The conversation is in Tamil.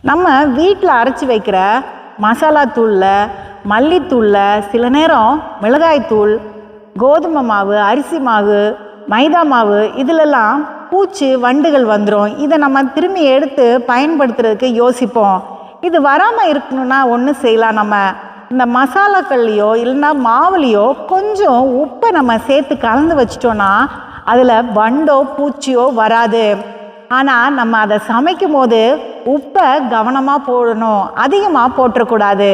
நம்ம வீட்டில் அரைச்சி வைக்கிற மசாலா தூளில், மல்லித்தூளில், சில நேரம் மிளகாய்த்தூள், கோதுமை மாவு, அரிசி மாவு, மைதா மாவு இதிலெல்லாம் பூச்சி வண்டுகள் வந்துடும். இதை நம்ம திரும்பி எடுத்து பயன்படுத்துறதுக்கு யோசிப்போம். இது வராமல் இருக்கணும்னா ஒன்று செய்யலாம். நம்ம இந்த மசாலாக்கள்லையோ இல்லைன்னா மாவுலேயோ கொஞ்சம் உப்பை நம்ம சேர்த்து கலந்து வச்சிட்டோன்னா அதில் வண்டோ பூச்சியோ வராது. ஆனால் நம்ம அதை சமைக்கும் போது உப்பை கவனமாக போடணும், அதிகமாக போட்டுறக்கூடாது.